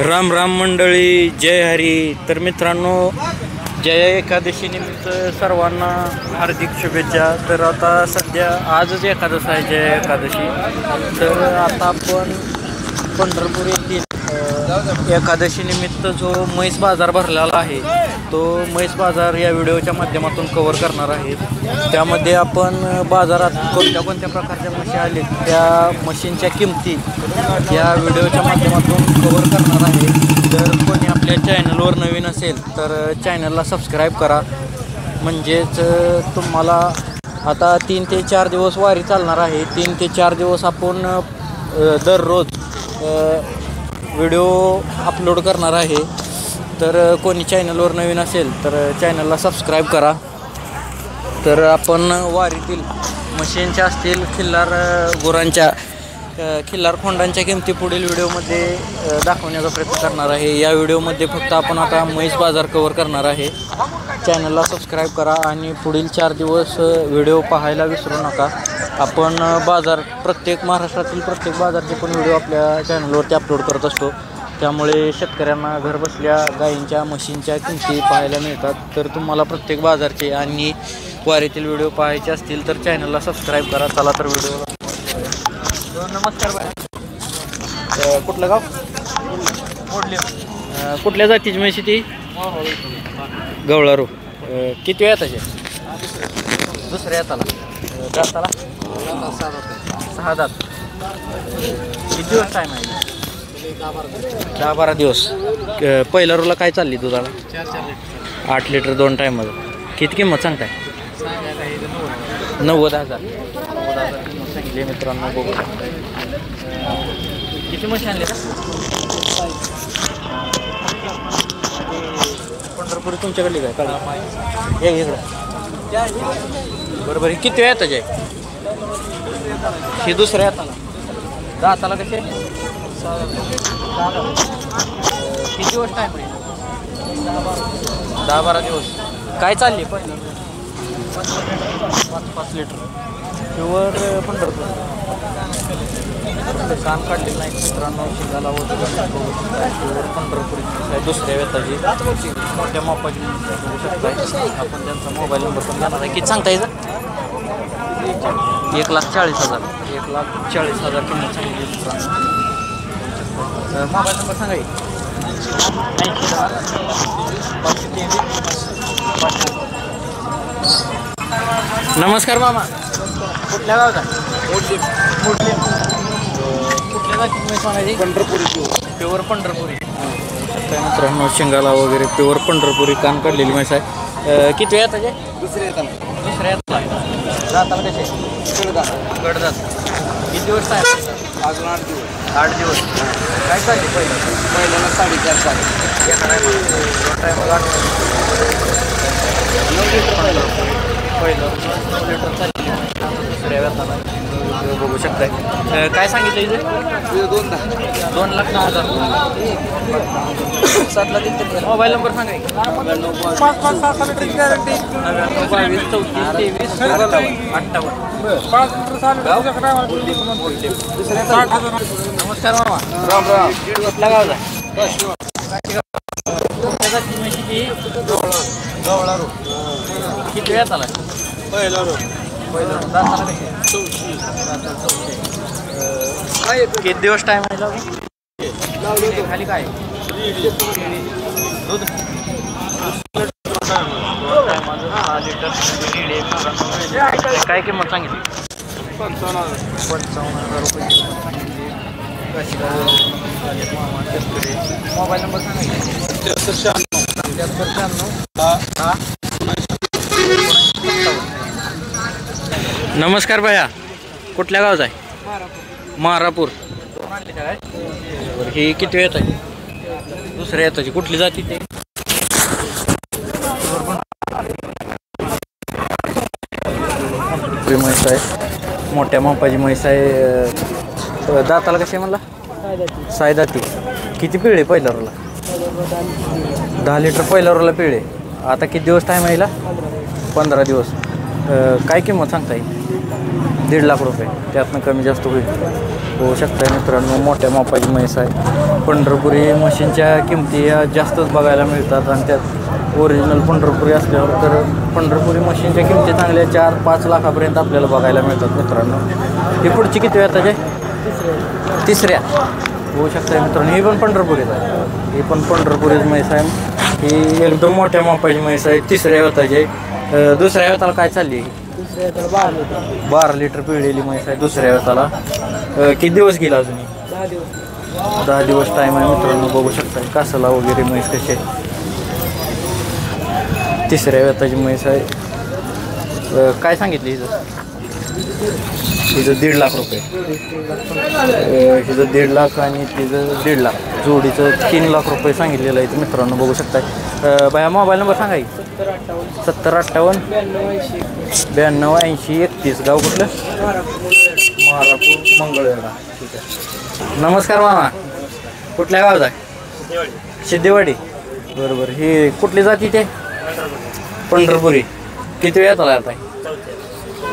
राम राम मंडळी, जय हरी. तर मित्रांनो, जय एकादशी निमित्त सर्वांना हार्दिक शुभेच्छा. तर आता सध्या आजच एकादश आहे, जय एकादशी. तर आता आपण पंढरपूर येथील एकादशी निमित्त जो म्हैस बाजार भरलेला आहे, तो म्हैस बाजार या व्हिडिओच्या माध्यमातून कव्हर करणार आहे. त्यामध्ये आपण बाजारात कोणत्या कोणत्या प्रकारच्या म्हशी आले त्या म्हशींच्या किमती या व्हिडिओच्या माध्यमातून कव्हर करणार आहे. जर कोणी आपल्या चॅनलवर नवीन असेल तर चॅनलला सबस्क्राईब करा. म्हणजेच तुम्हाला आता 3 ते 4 दिवस वारी चालणार आहे. 3 ते 4 दिवस आपण दररोज व्हिडिओ अपलोड करणार आहे. तर कोणी चॅनलवर नवीन असेल तर चॅनलला सबस्क्राईब करा. तर आपण वारीतील म्हशींच्या असतील, खिल्लार गुरांच्या, खिल्लार खोंडांच्या किमती पुढील व्हिडिओमध्ये दाखवण्याचा प्रयत्न करणार आहे. या व्हिडिओमध्ये फक्त आपण आता म्हैस बाजार कव्हर करणार आहे. चॅनलला सबस्क्राईब करा आणि पुढील 4 दिवस व्हिडिओ पाहायला विसरू नका. आपण बाजार महाराष्ट्रातील प्रत्येक बाजारचे पण व्हिडिओ आपल्या चॅनलवरती अपलोड करत असतो. त्यामुळे शेतकऱ्यांना घरबसल्या गायींच्या, म्हशींच्या किमती पाहायला मिळतात. तर तुम्हाला प्रत्येक बाजारचे आणि वारीतील व्हिडिओ पाहायचे असतील तर चॅनलला सबस्क्राईब करा. चला तर व्हिडिओला. नमस्कार बाय. कुठलं गाव? कुठल्या जातीची म्हशी ती? गवळारू. किती वेळ त्याचे? दुसऱ्या येताला. दाताला 6 दात. किती दिवस टाईम आहे? 10-12 दिवस. पहिल्या रोला काय चालली दुधाला? 8 लिटर 2 टायमाचं. किती किंमत सांगताय? 90,000 किंमत सांगितली मित्रांनो. बघू शकताय. किती म्हशी आणले का? पंढरपूर तुमच्याकडली काय काढ एक इकडं. बरोबर. ही किती वेळ त्याचे? ही दुसऱ्या येताला. दाताला कसे? किती दिवस टाईम आहे? 10-12 दिवस. काय चालली पहिलं? 5 लिटर प्युअर पंढरपूर. कान काढले नाही मित्रांनो. शिंगाला होतं प्युअर पंढरपुरी दुसऱ्या वेताची मोठ्या मापाची बघू शकताय. आपण त्यांचा मोबाईल नंबर पण देणार आहे. किती सांगता येतं? 1,40,000. 1,40,000 किंमत सांगितली मित्रांनो. मोबाईल नंबर सांगा. 80. नमस्कार मामा. कुठल्या गावचा? कुठल्या जातीची म्हैस म्हणायची? पंढरपुरी. प्युअर पंढरपुरी. मित्रांनो, शिंगाला वगैरे प्युअर पंढरपुरी कान काढलेली म्हैस आहे. किती वेळ त्याचे? दुसऱ्या येताला. जाताला कसे? कडदात. किती दिवस काय? अजून 8 दिवस. 8 दिवस. काय चालली पहिल्याला? 4.5 चालली. 9 लिटर पहिलं 9 लिटर चालली. दुसऱ्या वेताला बघू शकताय. काय सांगितलं इथे? 2,10,000. 7 ला दिलं. मोबाईल नंबर सांगा. नमस्कार मामा. राम राम. कुठल्या गावचा? गवळारू. किती वेळ आला? पहिला दाताला कशी? 4 किती दिवस टाईम आहे? खाली काय दूध? 6 लिटर. काय किंमत सांगितली? 55,000 रुपये सांगितली. मोबाईल नंबर सांगितले? 7696. नमस्कार भैया. कुठल्या गावचा आहे? मारापूर. ही किती वेळ आहे? दुसऱ्या येताची. कुठली जाती ते? म्हैस आहे, मोठ्या मापाची म्हैस आहे. दाताला कशी आहे म्हणला? 6 दाती. किती पिळे पहिल्या रोला? 10 लिटर पहिल्या रोला पिळे. आता किती दिवस टाईम आहे? 15 दिवस. काय किंमत सांगता येईल? 1.5 लाख रुपये, त्यातनं कमी जास्त होईल. होऊ शकतं मित्रांनो, मोठ्या मापाची म्हैस आहे. पंढरपुरी म्हशींच्या किमती या जास्तच बघायला मिळतात आणि त्यात ओरिजिनल पंढरपुरी असल्यावर तर पंढरपुरी म्हशींच्या किमती चांगल्या 4-5 लाखापर्यंत आपल्याला बघायला मिळतात मित्रांनो. ही पुढची किती वेळ त्याचे? तिसऱ्या. होऊ शकतं मित्रांनो, ही पण पंढरपुरीच आहे. ही पण पंढरपुरीच म्हैस आहे. ही एकदम मोठ्या मापाची म्हैस आहे. तिसऱ्या वेताची. दुसऱ्या वेताला काय चालली? 12 लिटर पिळलेली म्हैस आहे दुसऱ्या वेताला. किती दिवस गेला अजून? 10 दिवस टाईम आहे मित्रांनो. बघू शकता कासाला वगैरे म्हैस कशी आहे. तिसऱ्या वेताची म्हैस आहे. काय सांगितली हिचं? 1.5 लाख रुपये. हिचं 1.5 लाख आणि तिचं 1.5 लाख. जोडीचं 3 लाख रुपये सांगितलेलं आहे मित्रांनो. बघू शकताय. बाया मोबाईल नंबर सांगा की. 7058 92 80 31. गाव कुठलं? महारापूर मंगळवेढा. ठीक आहे. नमस्कार मामा, कुठल्या गावात आहे? सिद्धेवाडी. बरोबर. ही कुठली जाती ते? पंढरपुरी. किती वेळात आला आता?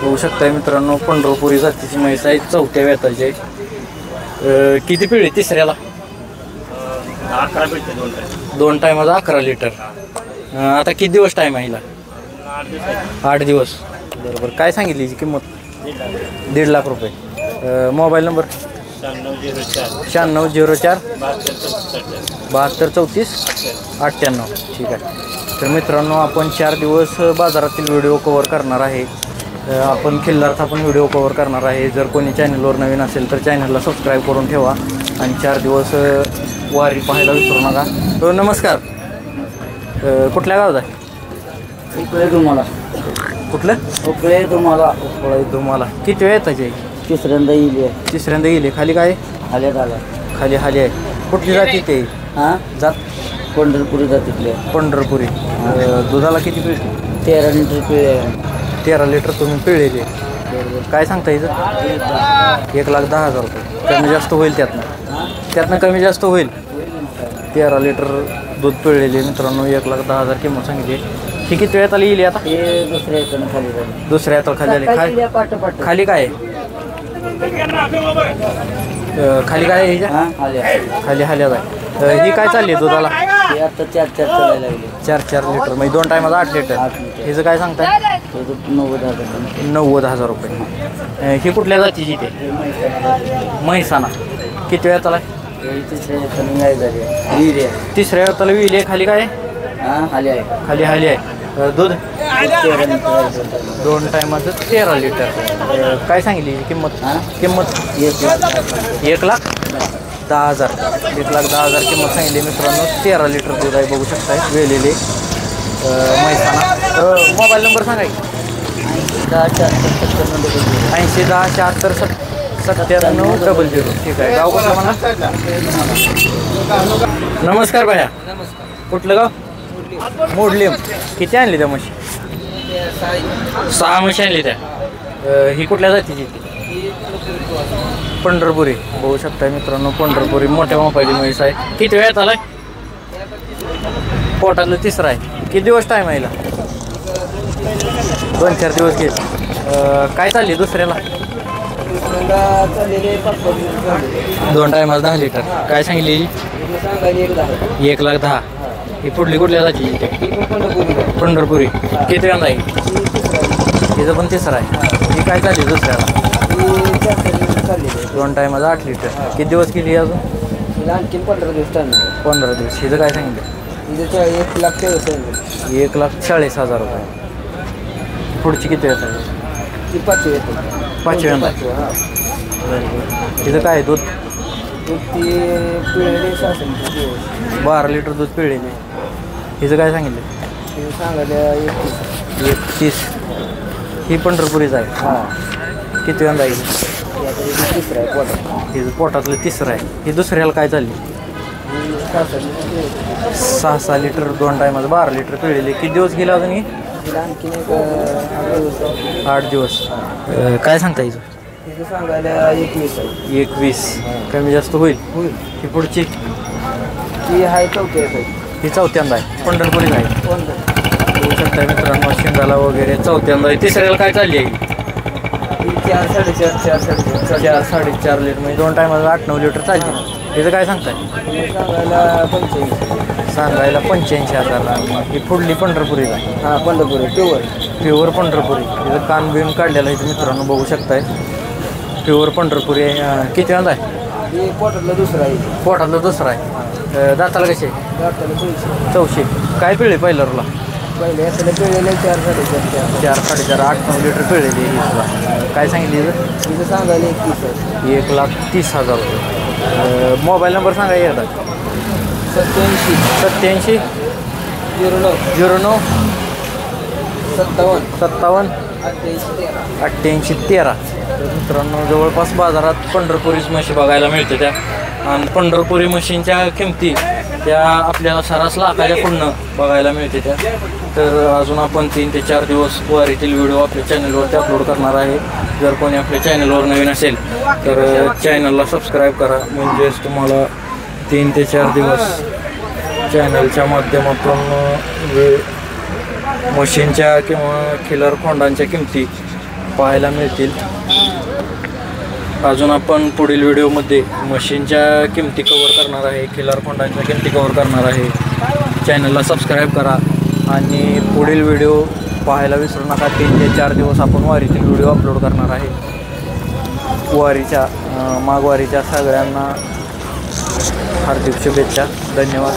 होऊ शकताय मित्रांनो, पंढरपुरी जातीची म्हैस आहे. 4थ्या वेताची आहे. किती पिळी तिसऱ्याला? 2 टायमाचा 11 लिटर. आता किती दिवस टाईम आहे हिला? 8 दिवस. बरोबर. काय सांगितली हिची किंमत? 1.5 लाख रुपये. Mobile number? 9604 72 34 98. ठीक आहे. तर मित्रांनो, आपण 4 दिवस बाजारातील व्हिडिओ कव्हर करणार आहे. आपण खिल्लारचा पण व्हिडिओ कव्हर करणार आहे. जर कोणी चॅनलवर नवीन असेल तर चॅनलला सबस्क्राईब करून ठेवा आणि 4 दिवस वारी पाहायला विसरू नका. तो नमस्कार. कुठल्या गावात आहे? उकळे तुम्हाला. कुठलं? उकळे तुम्हाला. उकळे तुम्हाला. किती वेळ त्याची? तिसऱ्यांदा येईल. तिसऱ्यांदा येईल. खाली काय? आल्यात आला. खाली हाली आहे. कुठली जाती ते? हां, जात पंढरपुरी जातीतले. पंढरपुरी. दुधाला किती पिळते? 13 लिटर पिळे. 13 लिटर तुम्ही पिळलेली. काय सांगता हिचं? 1,10,000 रुपये. कमी जास्त होईल त्यातनं कमी जास्त होईल. 13 लिटर दूध पिळलेली मित्रांनो. 1,10,000 किंमत सांगितली. ही किती वेळात आली येईल आता? हे दुसऱ्या येताना खाली झाली. दुसऱ्या येतात खाली आली. खाली काय आहे? खाली काय आहे हिच्या? हां, आल्या. खाली हाल्यात आहे. ही काय चालली आहे दुधाला? हे आता 4 चालायला लागले. 4 लिटर म्हणजे 2 टायमाला 8 लिटर. हिचं काय सांगताय? 90,000. 90,000 रुपये. ही कुठल्या जातीची ते? म्हैसाना. किती वेळात आला? तिसऱ्या येताना गाय झाली. तिसऱ्या वेळाला विली आहे. खाली काय आहे? हां, आली आहे. खाली हाली आहे. दूध 13 लिटर. 2 टायमाचं 13 लिटर. काय सांगितली किंमत? किंमत 1,10,000. 1,10,000 किंमत सांगितली मित्रांनो. 13 लिटर दूध आहे. बघू शकताय वेलेले म्हैसाना. मोबाईल नंबर सांगा की. 80 10 74 97 00. ठीक आहे. गाव कसं म्हणा? नमस्कार भैया. कुठलं गाव? मोडलीम. किती आणली त्या म्हशी? 6 म्हशी आणली त्या. ही कुठल्या जातीची? पंढरपुरी. बघू शकता मित्रांनो, पंढरपुरी मोठ्या मापाची म्हैस आहे. किती वेळात आलाय? पोटातलं तिसरं आहे. किती दिवस टाईम आहे? 2-4 दिवस घेईल. काय चालली दुसऱ्याला? 2 टायमाला 10 लिटर. काय सांगितली? 1,10,000. ही पुढली कुठल्या जाती? पंढरपुरी. किती वेळा आहे? तिचं पण तिसरं आहे. ही काय चालली दुसऱ्याला? 2 टायमाला 8 लिटर. किती दिवस केली अजून? आणखी 15 दिवस टाइम. 15 दिवस. हिचं काय सांगितलं? 1,40,000 रुपये. पुढची किती वेळ आहे? ती 5 येते. 5 वेळा. तिचं काय दूध? ती पिळलेली असेल. 12 लिटर दूध पिळलेली. हिचं काय सांगितलं? सांगायला 31. ही पंढरपुरीच आहे. हां. किती वेळा जाईल? तिसरं आहे पोटात. हिचं पोटातलं तिसरं आहे. ही दुसऱ्याला काय चालली? 6 लिटर 2 टायमाचं 12 लिटर पिळलेली. किती दिवस गेला अजून? ही आणखीन 8 दिवस. काय सांगता हिचं? सांगायला 21 आहे. 21. कमी जास्त होईल. ही पुढची? ती आहे 4 ही 4थ्यांदा आहे. पंढरपुरीच आहे. होऊ शकता मित्रांनो. शिंगाला वगैरे 4थ्यांदा आहे. तिसऱ्याला काय चालली आहे? 4 साडेचार 4 साडेचार 4 साडेचार लिटर म्हणजे 2 टायमाला 8-9 लिटर चालते. त्याचं काय सांगताय? सांगायला 85. सांगायला 85,000. ही फुडली पंढरपुरी का? हां पंढरपूर प्युअर पंढरपुरी. तिथं कान बिन काढलेलं आहे मित्रांनो, बघू शकताय. प्युअर पंढरपुरी आहे. किती वेळा आहे? हे पोटातलं दुसरं आहे. पोटातलं दुसरं आहे. दाताला कसे? दाताला 400. काय पिळे पहिल्याला? पहिले याला पिळलेले 4 साडेचार 4 साडेचार 8-9 लिटर पिळलेली ही सुद्धा. काय सांगितली तिथं सांगायला 21 आहे. 1,30,000 रुपये. मोबाईल नंबर सांगा एकदा. 87 87 09 09 57 57 88 13. तर मित्रांनो जवळपास बाजारात पंढरपुरीच म्हशी बघायला मिळते त्या. आणि पंढरपुरी म्हशींच्या किमती त्या आपल्याला सरास लाखाच्या पुढनं बघायला मिळते त्या. तर अजून आपण 3 ते 4 दिवस वारीतील व्हिडिओ आपल्या चॅनलवरती अपलोड करणार आहे. जर कोणी आपल्या चॅनलवर नवीन असेल तर चॅनलला सबस्क्राईब करा, म्हणजेच तुम्हाला 3 ते 4 दिवस चॅनलच्या माध्यमातून म्हशींच्या किंवा खिलर खोंडांच्या किमती पाहायला मिळतील. अजून आपण पुढील व्हिडिओमध्ये म्हशींच्या किमती कव्हर करणार आहे, खिलार खोंडांच्या किमती कव्हर करणार आहे. चॅनलला सबस्क्राईब करा आणि पुढील व्हिडिओ पाहायला विसरू नका. 3 ते 4 दिवस आपण वारीतील व्हिडिओ अपलोड करणार आहे. माघवारीच्या सगळ्यांना हार्दिक शुभेच्छा. धन्यवाद.